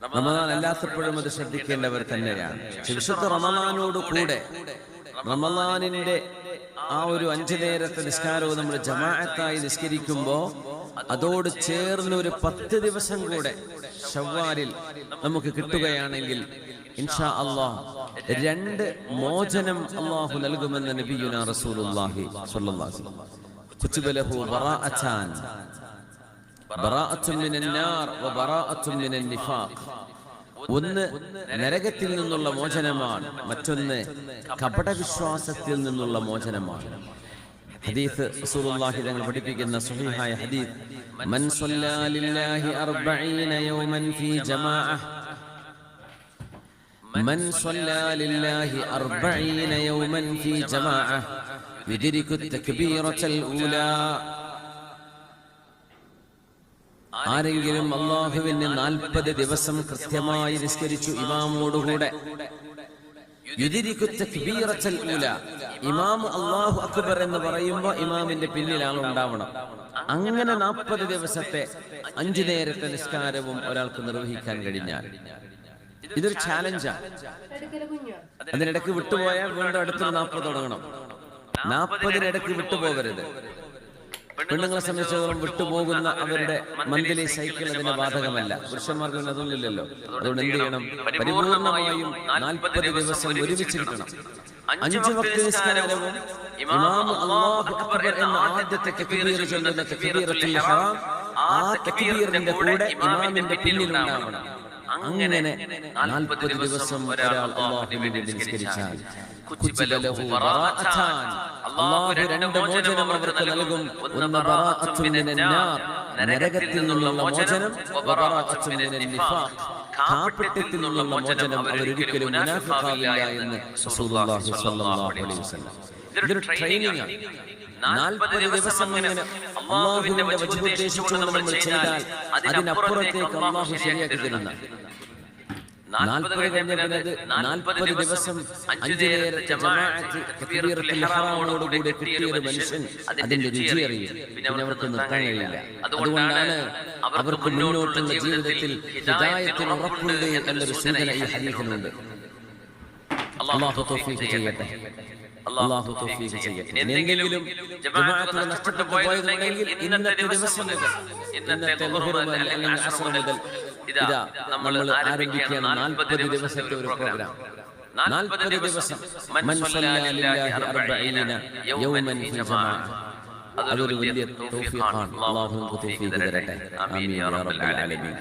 റമദാൻ അല്ലാത്തപ്പോഴും അത് ശ്രദ്ധിക്കേണ്ടവർ തന്നെയാണ്. വിശുദ്ധ റമദാനോട് കൂടെ റമദാനിന്റെ ആ ഒരു 5 നേരത്തെ നിസ്കാരവും നമ്മൾ ജമാഅത്തായി നിസ്കരിക്കുമ്പോൾ അതോട് ചേർന്ന് ഒരു 10 ദിവസം കൂടെ ശവ്വാലിൽ നമുക്ക് കിട്ടുകയാണെങ്കിൽ ഇൻഷാ അല്ലാഹ് 2 മോചനം അല്ലാഹു നൽകുമെന്ന് നബിയുനാ റസൂലുള്ളാഹി സ്വല്ലല്ലാഹു അലൈഹി വസല്ലം. കുതിബ ലഹു ബറാഅതാൻ, ബറാഅത്തുൻ മിനൻ നാർ വ ബറാഅത്തുൻ മിനൻ നിഫാഖ്. ഒന്ന് നരകത്തിൽ നിന്നുള്ള മോചനമാണ്, മറ്റൊന്ന് കപടവിശ്വാസത്തിൽ നിന്നുള്ള മോചനമാണ്. ഹദീസ് റസൂലുള്ളാഹി തങ്ങൾ പഠിപ്പിക്കുന്ന സ്വഹീഹായ ഹദീസ്, മൻ സ്വല്ലാ ലില്ലാഹി 40 യൗമൻ ഫീ ജമാഅഹ്, മൻ സ്വല്ലാ ലില്ലാഹി 40 യൗമൻ ഫീ ജമാഅഹ് യുദ്രികു തക്ബീറത്തൽ ഊലാ. ആരെങ്കിലും അല്ലാഹുവിനെ 40 ദിവസം കൃത്യമായി നിസ്കരിച്ചു ഇമാമോടുകൂടെ, യുദ്രികു തക്ബീറത്തൽ ഊലാ, ഇമാം അല്ലാഹു അക്ബർ എന്ന് പറയുമ്പോൾ ഇമാമിന്റെ പിന്നിൽ ആളുണ്ടാവണം. അങ്ങനെ 40 ദിവസത്തെ 5 നേരത്തെ നിസ്കാരവും ഒരാൾക്ക് നിർവഹിക്കാൻ കഴിഞ്ഞാൽ ഇതൊരു ചാലഞ്ചാണ്. അതിനിടയ്ക്ക് വിട്ടുപോയാൽ വീണ്ടും അടുത്തൊരു 40 തുടങ്ങണം. 40-നിടയ്ക്ക് വിട്ടുപോകരുത്. പെണ്ണുങ്ങളെ സംബന്ധിച്ചിടത്തോളം വിട്ടുപോകുന്ന അവരുടെ മന്ത്ലി സൈക്കിൾ അതിന് ബാധകമല്ല. പുരുഷന്മാർക്ക് അതൊന്നുമില്ലല്ലോ. അതുകൊണ്ട് എന്ത് ചെയ്യണം? പരിപൂർണമായും 40 ദിവസം ഒരുമിച്ചിരിക്കണം. 5 വക്ത് നിസ്കാരവും ഇമാം അല്ലാഹു അക്ബർ എന്ന ആദ്യത്തെ തക്ബീർ ചൊല്ലുന്ന തക്ബീറത്തുൽ ഇഹ്റാം, ആ തക്ബീറിന്റെ കൂടെ ഇമാമിന്റെ പിന്നിലുണ്ടാവണം. അങ്ങനെ 40 ദിവസം ഒരാൾ അല്ലാഹുവിനെ നിസ്കരിച്ചാൽ കുതിബ ലഹു ബറാഅതാൻ, അല്ലാഹു 2 മോചനം അവർക്ക് നൽകും. ഒന്ന് ബറാഅത്തുൻ മിനൻ നാർ, നരകത്തിൽ നിന്നുള്ള മോചനം, ബറാഅത്തുൻ മിനൻ നിഫാഖ്, കാപട്യത്തിൽ നിന്നുള്ള മോചനം. അവരൊരിക്കലും മുനാഫിഖാവില്ല എന്ന് റസൂലുള്ളാഹി സ്വല്ലല്ലാഹു അലൈഹി വസല്ലം. ഇതൊരു ട്രെയിനിങ് ആണ്. 40 ദിവസം ഇങ്ങനെ അല്ലാഹുവിന്റെ വജ്ഹ് ഉദ്ദേശിച്ചുകൊണ്ട് നമ്മൾ ചെയ്താൽ അതിനപ്പുറത്തേക്ക് അല്ലാഹു ശരിയാക്കി തരുന്ന 40 കഴിഞ്ഞത് 40 ദിവസം 5 നേരത്തെ ജമാഅത്ത് തക്ബീറത്തുൽ ഇഹ്റാമോടുകൂടി കിട്ടിയ ഒരു മനുഷ്യൻ അതിന്റെ രുചി അറിയും. പിന്നെ അവർക്ക് നിർത്താൻ കഴിയില്ല. അതുകൊണ്ടാണ് അവർക്ക് മുന്നോട്ടുള്ള ജീവിതത്തിൽ ഹിദായത്തിന് ഉറപ്പുണ്ട് എന്നൊരു സൂചന ഈ ഹദീസിലുണ്ട്. അല്ലാഹു തൗഫീഖ് ചെയ്യട്ടെ. അല്ലാഹു തൗഫീഖ് ചെയ്യട്ടെ. എന്തെങ്കിലും ജമാഅത്ത് നഷ്ടപ്പെട്ടു പോയതുണ്ടെങ്കിൽ ഇന്നത്തെ ദിവസം മുതൽ, ഇന്നത്തെ ളുഹർ മുതൽ അല്ലെങ്കിൽ അസ്ർ മുതൽ ഇതാ നമ്മൾ ആരംഭിക്കുകയാണ് 40 ദിവസത്തെ ഒരു പ്രോഗ്രാം. 40 ദിവസം മൻ സ്വല്ലാ ലില്ലാഹി 40 യൗമൻ ഫീ ജമാഅ. അതൊരു വലിയ തൗഫീഖാണ്. അല്ലാഹു തൗഫീഖ് തരട്ടെ. ആമീൻ യാ റബ്ബൽ ആലമീൻ.